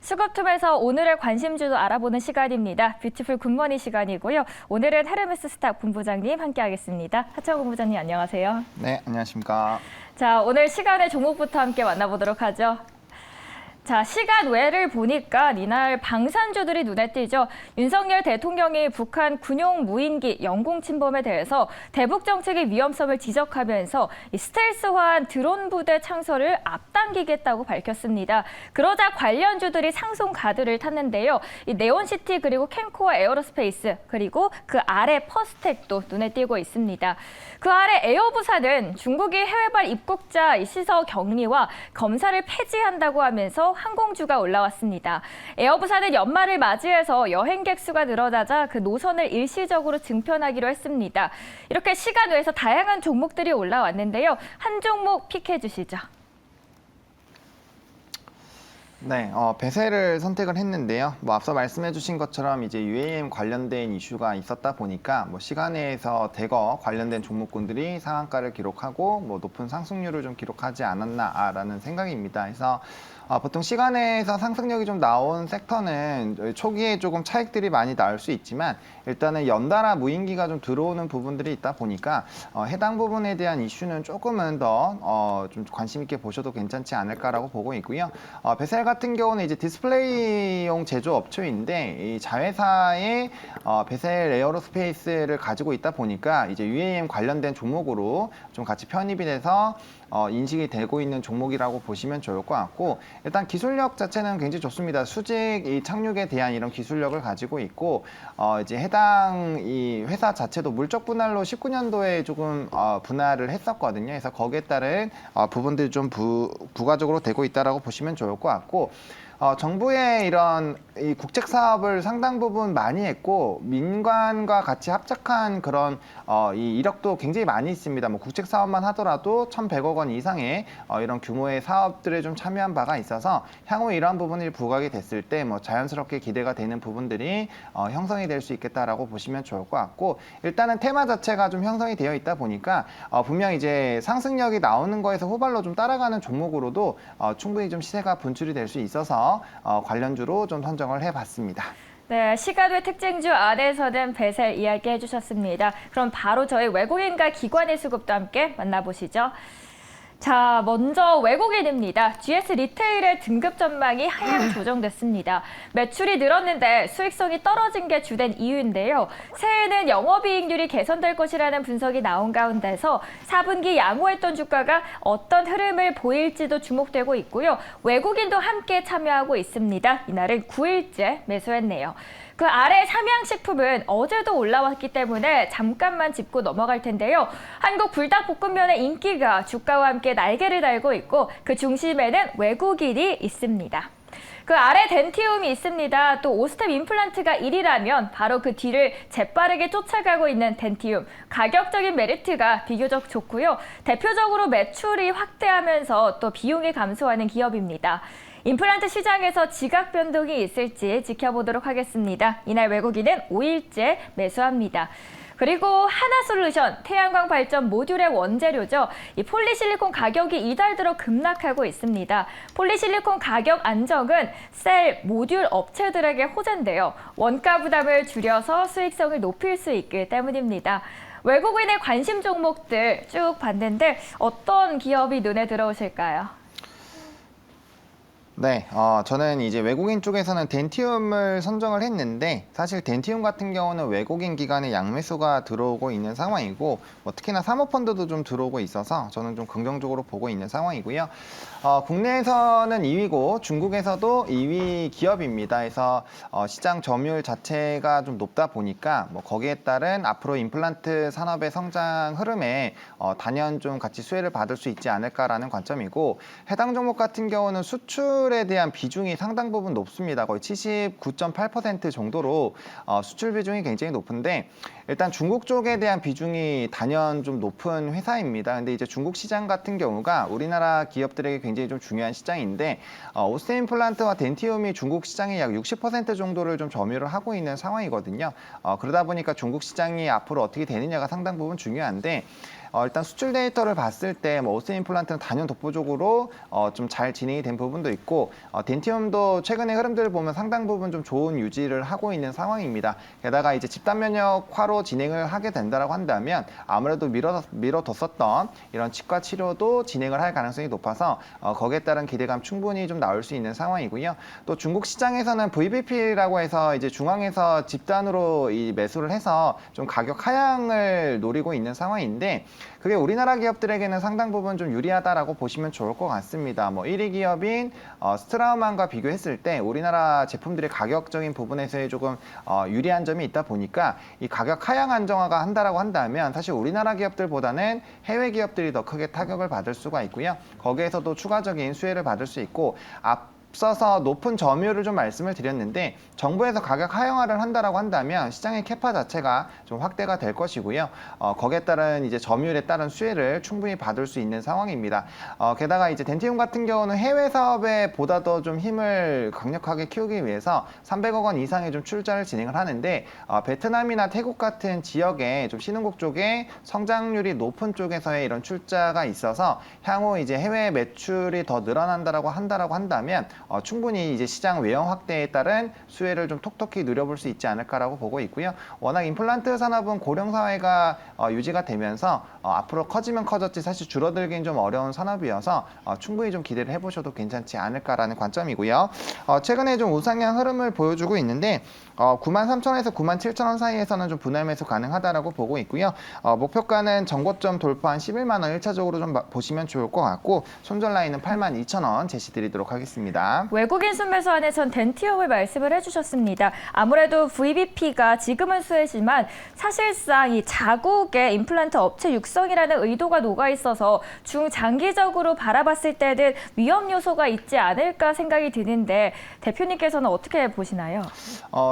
수급톱에서 오늘의 관심주도 알아보는 시간입니다. 뷰티풀 굿모닝 시간이고요. 오늘은 헤르메스 스탁 본부장님 함께하겠습니다. 하창호 본부장님 안녕하세요. 네, 안녕하십니까. 자, 오늘 시간의 종목부터 함께 만나보도록 하죠. 자, 시간 외를 보니까 이날 방산주들이 눈에 띄죠. 윤석열 대통령이 북한 군용 무인기 영공 침범에 대해서 대북 정책의 위험성을 지적하면서 이 스텔스화한 드론 부대 창설을 앞당기겠다고 밝혔습니다. 그러자 관련주들이 상승 가드를 탔는데요. 이 네온시티 그리고 캠코어 에어로스페이스 그리고 그 아래 퍼스텍도 눈에 띄고 있습니다. 그 아래 에어부산은 중국이 해외발 입국자 시서 격리와 검사를 폐지한다고 하면서 항공주가 올라왔습니다. 에어부산은 연말을 맞이해서 여행객 수가 늘어나자 그 노선을 일시적으로 증편하기로 했습니다. 이렇게 시간 외에서 다양한 종목들이 올라왔는데요. 한 종목 픽해 주시죠. 네, 배세를 선택을 했는데요. 앞서 말씀해주신 것처럼 이제 UAM 관련된 이슈가 있었다 보니까 시간에서 대거 관련된 종목군들이 상한가를 기록하고 높은 상승률을 좀 기록하지 않았나라는 생각입니다. 그래서 보통 시간에서 상승력이 좀 나온 섹터는 초기에 조금 차익들이 많이 나올 수 있지만 일단은 연달아 무인기가 좀 들어오는 부분들이 있다 보니까 해당 부분에 대한 이슈는 조금은 더 좀 관심 있게 보셔도 괜찮지 않을까라고 보고 있고요. 베셀 같은 경우는 이제 디스플레이용 제조 업체인데 이 자회사의 베셀 에어로스페이스를 가지고 있다 보니까 이제 UAM 관련된 종목으로 좀 같이 편입이 돼서 인식이 되고 있는 종목이라고 보시면 좋을 것 같고 일단 기술력 자체는 굉장히 좋습니다. 수직 이 착륙에 대한 이런 기술력을 가지고 있고 이제 해당 이 회사 자체도 물적 분할로 19년도에 조금 분할을 했었거든요. 그래서 거기에 따른 부분들이 좀 부가적으로 되고 있다라고 보시면 좋을 것 같고 정부의 이런 이 국책 사업을 상당 부분 많이 했고 민간과 같이 합작한 그런 이 이력도 굉장히 많이 있습니다. 국책 사업만 하더라도 1,100억 원 이상의 이런 규모의 사업들에 좀 참여한 바가 있어서 향후 이러한 부분이 부각이 됐을 때 자연스럽게 기대가 되는 부분들이 형성이 될 수 있겠다라고 보시면 좋을 것 같고 일단은 테마 자체가 좀 형성이 되어 있다 보니까 분명 이제 상승력이 나오는 거에서 후발로 좀 따라가는 종목으로도 충분히 좀 시세가 분출이 될 수 있어서 관련주로 좀 선정을 해봤습니다. 네, 시간 외 특징주 안에서는 베셀 이야기해 주셨습니다. 그럼 바로 저희 외국인과 기관의 수급도 함께 만나보시죠. 자, 먼저 외국인입니다. GS 리테일의 등급 전망이 하향 조정됐습니다. 매출이 늘었는데 수익성이 떨어진 게 주된 이유인데요. 새해에는 영업이익률이 개선될 것이라는 분석이 나온 가운데서 4분기 양호했던 주가가 어떤 흐름을 보일지도 주목되고 있고요. 외국인도 함께 참여하고 있습니다. 이날은 9일째 매수했네요. 그 아래 삼양식품은 어제도 올라왔기 때문에 잠깐만 짚고 넘어갈 텐데요. 한국 불닭볶음면의 인기가 주가와 함께 날개를 달고 있고 그 중심에는 외국인이 있습니다. 그 아래 덴티움이 있습니다. 또 오스템 임플란트가 1위라면 바로 그 뒤를 재빠르게 쫓아가고 있는 덴티움. 가격적인 메리트가 비교적 좋고요. 대표적으로 매출이 확대하면서 또 비용이 감소하는 기업입니다. 임플란트 시장에서 지각 변동이 있을지 지켜보도록 하겠습니다. 이날 외국인은 5일째 매수합니다. 그리고 하나솔루션, 태양광 발전 모듈의 원재료죠. 이 폴리실리콘 가격이 이달 들어 급락하고 있습니다. 폴리실리콘 가격 안정은 셀, 모듈 업체들에게 호재인데요. 원가 부담을 줄여서 수익성을 높일 수 있기 때문입니다. 외국인의 관심 종목들 쭉 봤는데 어떤 기업이 눈에 들어오실까요? 네, 저는 이제 외국인 쪽에서는 덴티움을 선정을 했는데 사실 덴티움 같은 경우는 외국인 기관의 양매수가 들어오고 있는 상황이고 특히나 사모펀드도 좀 들어오고 있어서 저는 좀 긍정적으로 보고 있는 상황이고요. 국내에서는 2위고 중국에서도 2위 기업입니다. 그래서 시장 점유율 자체가 좀 높다 보니까 거기에 따른 앞으로 임플란트 산업의 성장 흐름에 단연 좀 같이 수혜를 받을 수 있지 않을까라는 관점이고 해당 종목 같은 경우는 수출에 대한 비중이 상당 부분 높습니다. 거의 79.8% 정도로 수출 비중이 굉장히 높은데 일단 중국 쪽에 대한 비중이 단연 좀 높은 회사입니다. 근데 이제 중국 시장 같은 경우가 우리나라 기업들에게 굉장히 좀 중요한 시장인데 오스템 임플란트와 덴티움이 중국 시장의 약 60% 정도를 좀 점유를 하고 있는 상황이거든요. 그러다 보니까 중국 시장이 앞으로 어떻게 되느냐가 상당 부분 중요한데 일단 수출 데이터를 봤을 때 뭐 오스틴 임플란트는 단연 독보적으로 좀 잘 진행이 된 부분도 있고 덴티움도 최근의 흐름들을 보면 상당 부분 좀 좋은 유지를 하고 있는 상황입니다. 게다가 이제 집단 면역화로 진행을 하게 된다라고 한다면 아무래도 미뤄뒀었던 이런 치과 치료도 진행을 할 가능성이 높아서 거기에 따른 기대감 충분히 좀 나올 수 있는 상황이고요. 또 중국 시장에서는 VBP라고 해서 이제 중앙에서 집단으로 이 매수를 해서 좀 가격 하향을 노리고 있는 상황인데 그게 우리나라 기업들에게는 상당 부분 좀 유리하다라고 보시면 좋을 것 같습니다. 뭐 1위 기업인 스트라우만과 비교했을 때 우리나라 제품들의 가격적인 부분에서의 조금 유리한 점이 있다 보니까 이 가격 하향 안정화가 한다라고 한다면 사실 우리나라 기업들보다는 해외 기업들이 더 크게 타격을 받을 수가 있고요. 거기에서도 추가적인 수혜를 받을 수 있고 앞서서 높은 점유율을 좀 말씀을 드렸는데 정부에서 가격 하향화를 한다라고 한다면 시장의 캐파 자체가 좀 확대가 될 것이고요. 거기에 따른 이제 점유율에 따른 수혜를 충분히 받을 수 있는 상황입니다. 게다가 이제 덴티움 같은 경우는 해외 사업에 보다 더 좀 힘을 강력하게 키우기 위해서 300억 원 이상의 좀 출자를 진행을 하는데 베트남이나 태국 같은 지역에 좀 신흥국 쪽에 성장률이 높은 쪽에서의 이런 출자가 있어서 향후 이제 해외 매출이 더 늘어난다라고 한다면 충분히 이제 시장 외형 확대에 따른 수혜를 좀 톡톡히 누려볼 수 있지 않을까라고 보고 있고요. 워낙 임플란트 산업은 고령 사회가 유지가 되면서 앞으로 커지면 커졌지 사실 줄어들긴 좀 어려운 산업이어서 충분히 좀 기대를 해보셔도 괜찮지 않을까라는 관점이고요. 최근에 좀 우상향 흐름을 보여주고 있는데 93,000원에서 97,000원 사이에서는 좀 분할 매수 가능하다라고 보고 있고요. 목표가는 전고점 돌파한 11만 원 1차적으로 좀 보시면 좋을 것 같고 손절 라인은 82,000원 제시드리도록 하겠습니다. 외국인 순매수 안에선 덴티움을 말씀을 해주셨습니다. 아무래도 VBP가 지금은 수혜지만 사실상 이 자국의 임플란트 업체 육성이라는 의도가 녹아 있어서 중장기적으로 바라봤을 때는 위험 요소가 있지 않을까 생각이 드는데 대표님께서는 어떻게 보시나요?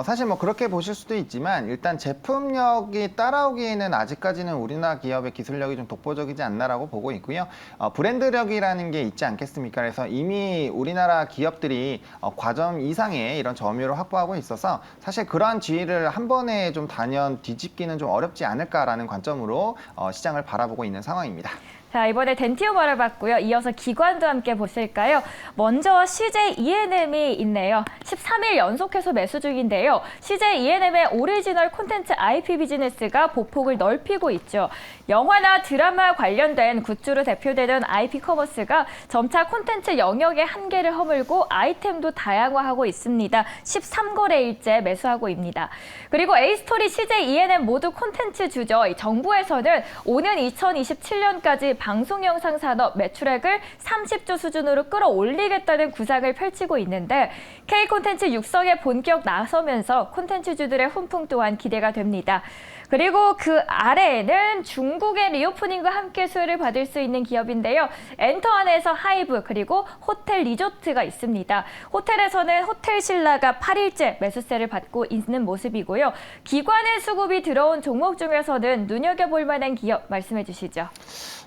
사실 뭐 그렇게 보실 수도 있지만 일단 제품력이 따라오기에는 아직까지는 우리나라 기업의 기술력이 좀 독보적이지 않나라고 보고 있고요. 브랜드력이라는 게 있지 않겠습니까? 그래서 이미 우리나라 기업들이 과점 이상의 이런 점유율을 확보하고 있어서 사실 그러한 지위를 한 번에 좀 단연 뒤집기는 좀 어렵지 않을까라는 관점으로 시장을 바라보고 있는 상황입니다. 자, 이번에 덴티움 알아봤고요. 이어서 기관도 함께 보실까요? 먼저 CJ E&M이 있네요. 13일 연속해서 매수 중인데요. CJ E&M의 오리지널 콘텐츠 IP 비즈니스가 보폭을 넓히고 있죠. 영화나 드라마 관련된 굿즈로 대표되는 IP 커머스가 점차 콘텐츠 영역의 한계를 허물고 아이템도 다양화하고 있습니다. 13거래일째 매수하고 있습니다. 그리고 A스토리, CJ E&M 모두 콘텐츠 주죠. 정부에서는 오는 2027년까지 방송 영상 산업 매출액을 30조 수준으로 끌어올리겠다는 구상을 펼치고 있는데 K 콘텐츠 육성에 본격 나서면서 콘텐츠주들의 훈풍 또한 기대가 됩니다. 그리고 그 아래에는 중국의 리오프닝과 함께 수혜를 받을 수 있는 기업인데요. 엔터 안에서 하이브 그리고 호텔 리조트가 있습니다. 호텔에서는 호텔 신라가 8일째 매수세를 받고 있는 모습이고요. 기관의 수급이 들어온 종목 중에서는 눈여겨볼 만한 기업 말씀해 주시죠.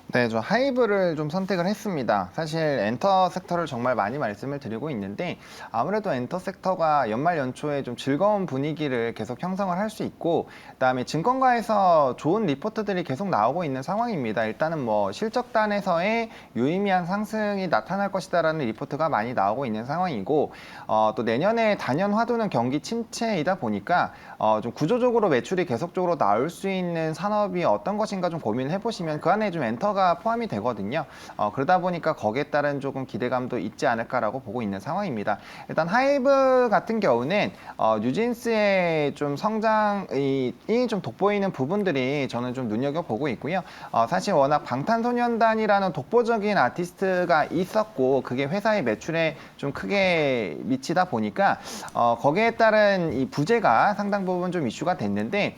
네, 저 하이브를 좀 선택을 했습니다. 사실 엔터 섹터를 정말 많이 말씀을 드리고 있는데 아무래도 엔터 섹터가 연말 연초에 좀 즐거운 분위기를 계속 형성을 할 수 있고 그다음에 증권가에서 좋은 리포트들이 계속 나오고 있는 상황입니다. 일단은 뭐 실적단에서의 유의미한 상승이 나타날 것이다라는 리포트가 많이 나오고 있는 상황이고 또 내년에 단연 화두는 경기 침체이다 보니까 좀 구조적으로 매출이 계속적으로 나올 수 있는 산업이 어떤 것인가 좀 고민을 해보시면 그 안에 좀 엔터가 포함이 되거든요. 그러다 보니까 거기에 따른 조금 기대감도 있지 않을까라고 보고 있는 상황입니다. 일단 하이브 같은 경우는 뉴진스의 좀 성장이 좀 돋보이는 부분들이 저는 좀 눈여겨보고 있고요. 사실 워낙 방탄소년단이라는 독보적인 아티스트가 있었고 그게 회사의 매출에 좀 크게 미치다 보니까 거기에 따른 이 부재가 상당 부분 좀 이슈가 됐는데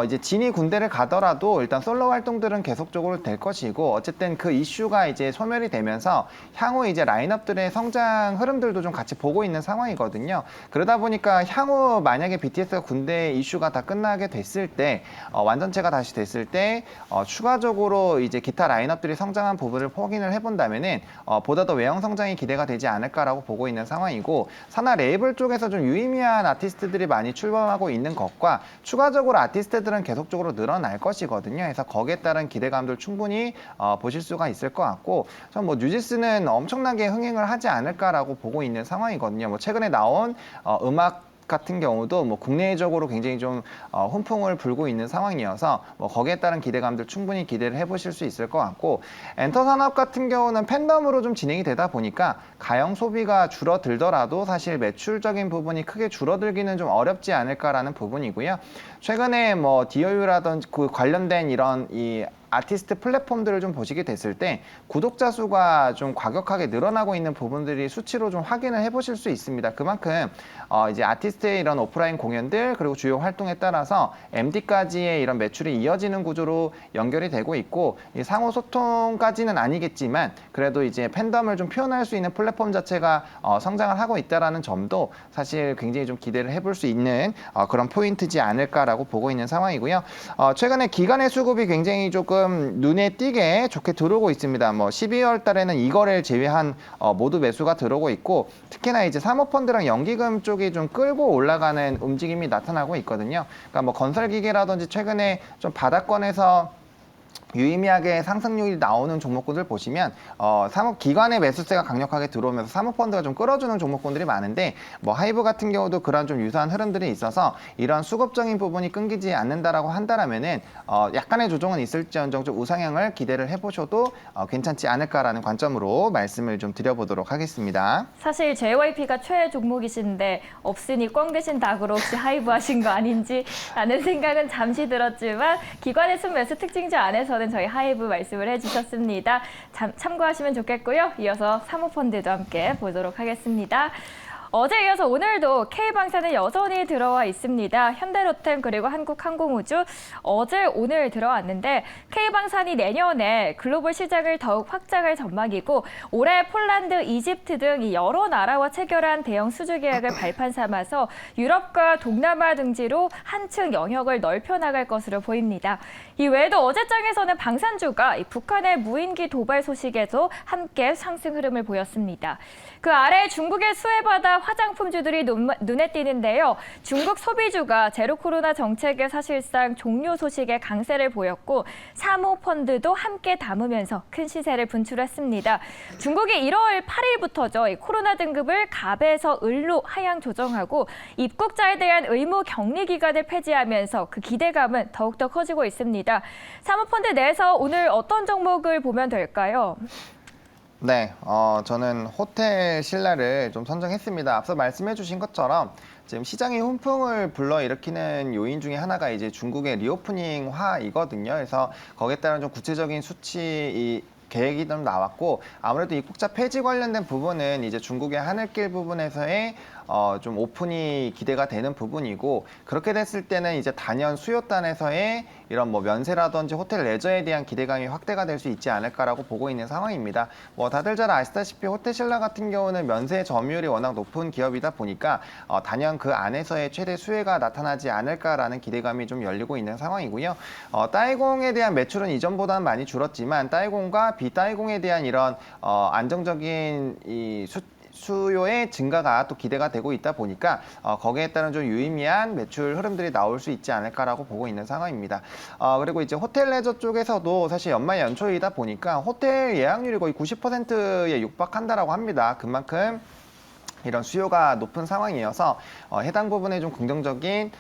이제 진이 군대를 가더라도 일단 솔로 활동들은 계속적으로 될 것이고 어쨌든 그 이슈가 이제 소멸이 되면서 향후 이제 라인업들의 성장 흐름들도 좀 같이 보고 있는 상황이거든요. 그러다 보니까 향후 만약에 BTS가 군대 이슈가 다 끝나게 됐을 때 완전체가 다시 됐을 때 추가적으로 이제 기타 라인업들이 성장한 부분을 확인을 해본다면은 보다 더 외형 성장이 기대가 되지 않을까라고 보고 있는 상황이고 산하 레이블 쪽에서 좀 유의미한 아티스트들이 많이 출범하고 있는 것과 추가적으로 아티스트 아티스트들은 계속적으로 늘어날 것이거든요. 그래서 거기에 따른 기대감들 충분히 보실 수가 있을 것 같고, 전 뭐 뉴지스는 엄청나게 흥행을 하지 않을까라고 보고 있는 상황이거든요. 뭐 최근에 나온 음악 같은 경우도 뭐 국내적으로 굉장히 좀 훈풍을 불고 있는 상황이어서 뭐 거기에 따른 기대감들 충분히 기대를 해보실 수 있을 것 같고, 엔터 산업 같은 경우는 팬덤으로 좀 진행이 되다 보니까 가형 소비가 줄어들더라도 사실 매출적인 부분이 크게 줄어들기는 좀 어렵지 않을까라는 부분이고요. 최근에 뭐 DOU라든지 그 관련된 이런 이 아티스트 플랫폼들을 좀 보시게 됐을 때 구독자 수가 좀 과격하게 늘어나고 있는 부분들이 수치로 좀 확인을 해보실 수 있습니다. 그만큼 이제 아티스트의 이런 오프라인 공연들 그리고 주요 활동에 따라서 MD까지의 이런 매출이 이어지는 구조로 연결이 되고 있고, 이 상호 소통까지는 아니겠지만 그래도 이제 팬덤을 좀 표현할 수 있는 플랫폼 자체가 성장을 하고 있다라는 점도 사실 굉장히 좀 기대를 해볼 수 있는 그런 포인트지 않을까라고 보고 있는 상황이고요. 최근에 기간의 수급이 굉장히 조금 눈에 띄게 좋게 들어오고 있습니다. 뭐 12월 달에는 이거를 제외한 모두 매수가 들어오고 있고, 특히나 이제 사모펀드랑 연기금 쪽이 좀 끌고 올라가는 움직임이 나타나고 있거든요. 그러니까 뭐 건설기계라든지 최근에 좀 바닥권에서 유의미하게 상승률이 나오는 종목군들 보시면 기관의 매수세가 강력하게 들어오면서 사모펀드가 좀 끌어주는 종목군들이 많은데, 뭐 하이브 같은 경우도 그런 좀 유사한 흐름들이 있어서 이런 수급적인 부분이 끊기지 않는다라고 한다면은 약간의 조정은 있을지언정 좀 우상향을 기대를 해보셔도 괜찮지 않을까라는 관점으로 말씀을 좀 드려보도록 하겠습니다. 사실 JYP가 최애 종목이신데 없으니 꽝 대신 닭으로 혹시 하이브 하신 거 아닌지 라는 생각은 잠시 들었지만, 기관의 순매수 특징주 안에서는 저희 하이브 말씀을 해주셨습니다. 참고하시면 좋겠고요. 이어서 사모펀드도 함께 보도록 하겠습니다. 어제 이어서 오늘도 K방산은 여전히 들어와 있습니다. 현대로템 그리고 한국항공우주 어제 오늘 들어왔는데, K방산이 내년에 글로벌 시장을 더욱 확장할 전망이고, 올해 폴란드, 이집트 등 여러 나라와 체결한 대형 수주 계약을 발판 삼아서 유럽과 동남아 등지로 한층 영역을 넓혀 나갈 것으로 보입니다. 이 외에도 어제장에서는 방산주가 북한의 무인기 도발 소식에도 함께 상승 흐름을 보였습니다. 그 아래 중국의 수혜받아 화장품주들이 눈에 띄는데요. 중국 소비주가 제로 코로나 정책의 사실상 종료 소식에 강세를 보였고, 사모펀드도 함께 담으면서 큰 시세를 분출했습니다. 중국이 1월 8일부터죠. 이 코로나 등급을 갑에서 을로 하향 조정하고 입국자에 대한 의무 격리 기간을 폐지하면서 그 기대감은 더욱더 커지고 있습니다. 사모펀드 내에서 오늘 어떤 종목을 보면 될까요? 네, 저는 호텔 신라를 좀 선정했습니다. 앞서 말씀해 주신 것처럼 지금 시장의 훈풍을 불러일으키는 요인 중에 하나가 이제 중국의 리오프닝화이거든요. 그래서 거기에 따른 좀 구체적인 수치 계획이 좀 나왔고, 아무래도 입국자 폐지 관련된 부분은 이제 중국의 하늘길 부분에서의 좀 오픈이 기대가 되는 부분이고, 그렇게 됐을 때는 이제 단연 수요단에서의 이런 뭐 면세라든지 호텔 레저에 대한 기대감이 확대가 될 수 있지 않을까라고 보고 있는 상황입니다. 뭐 다들 잘 아시다시피 호텔 신라 같은 경우는 면세 점유율이 워낙 높은 기업이다 보니까 단연 그 안에서의 최대 수혜가 나타나지 않을까라는 기대감이 좀 열리고 있는 상황이고요. 따이공에 대한 매출은 이전보다는 많이 줄었지만 따이공과 비따이공에 대한 이런 안정적인 이 수요의 증가가 또 기대가 되고 있다 보니까 거기에 따른 좀 유의미한 매출 흐름들이 나올 수 있지 않을까라고 보고 있는 상황입니다. 그리고 이제 호텔 레저 쪽에서도 사실 연말 연초이다 보니까 호텔 예약률이 거의 90%에 육박한다라고 합니다. 그만큼 이런 수요가 높은 상황이어서 해당 부분에 좀 긍정적인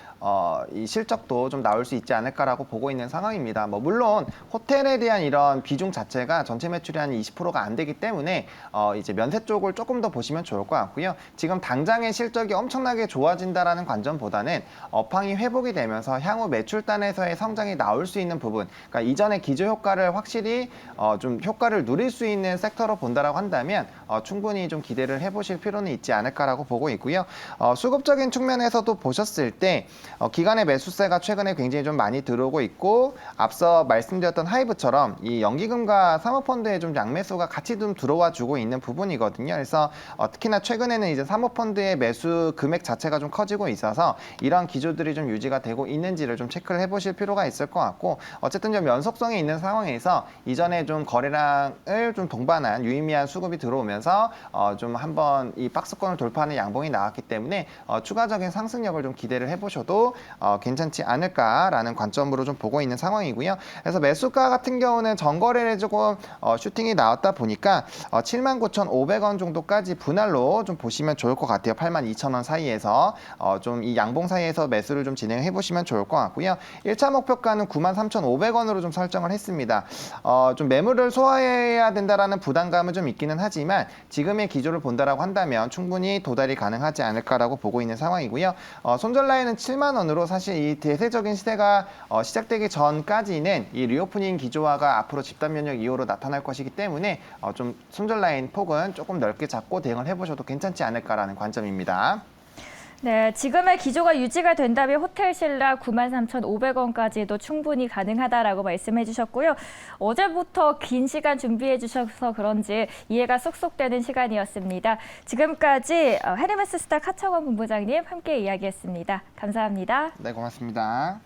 이 실적도 좀 나올 수 있지 않을까라고 보고 있는 상황입니다. 뭐 물론 호텔에 대한 이런 비중 자체가 전체 매출이 한 20%가 안 되기 때문에 이제 면세 쪽을 조금 더 보시면 좋을 것 같고요. 지금 당장의 실적이 엄청나게 좋아진다라는 관점보다는 업황이 회복이 되면서 향후 매출단에서의 성장이 나올 수 있는 부분, 그러니까 이전의 기저 효과를 확실히 좀 효과를 누릴 수 있는 섹터로 본다라고 한다면 충분히 좀 기대를 해보실 필요는 있지 않을까라고 보고 있고요. 수급적인 측면에서도 보셨을 때 기관의 매수세가 최근에 굉장히 좀 많이 들어오고 있고, 앞서 말씀드렸던 하이브처럼 이 연기금과 사모펀드의 좀 양매수가 같이 좀 들어와 주고 있는 부분이거든요. 그래서 특히나 최근에는 이제 사모펀드의 매수 금액 자체가 좀 커지고 있어서 이런 기조들이 좀 유지가 되고 있는지를 좀 체크를 해보실 필요가 있을 것 같고, 어쨌든 좀 연속성이 있는 상황에서 이전에 좀 거래량을 좀 동반한 유의미한 수급이 들어오면서 좀 한번 이 박스 하락선을 돌파하는 양봉이 나왔기 때문에 추가적인 상승력을 좀 기대를 해보셔도 괜찮지 않을까라는 관점으로 좀 보고 있는 상황이고요. 그래서 매수가 같은 경우는 전거래를 조금 슈팅이 나왔다 보니까 79,500원 정도까지 분할로 좀 보시면 좋을 것 같아요. 82,000원 사이에서 좀 이 양봉 사이에서 매수를 좀 진행해 보시면 좋을 것 같고요. 1차 목표가는 93,500원으로 좀 설정을 했습니다. 좀 매물을 소화해야 된다라는 부담감은 좀 있기는 하지만 지금의 기조를 본다라고 한다면 충분히 도달이 가능하지 않을까라고 보고 있는 상황이고요. 손절 라인은 7만 원으로 사실 이 대세적인 시대가 시작되기 전까지는 이 리오프닝 기조화가 앞으로 집단 면역 이후로 나타날 것이기 때문에 좀 손절 라인 폭은 조금 넓게 잡고 대응을 해보셔도 괜찮지 않을까라는 관점입니다. 네, 지금의 기조가 유지가 된다면 호텔신라 93,500원까지도 충분히 가능하다라고 말씀해 주셨고요. 어제부터 긴 시간 준비해 주셔서 그런지 이해가 쏙쏙 되는 시간이었습니다. 지금까지 헤르메스 스타 카창원 본부장님 함께 이야기했습니다. 감사합니다. 네, 고맙습니다.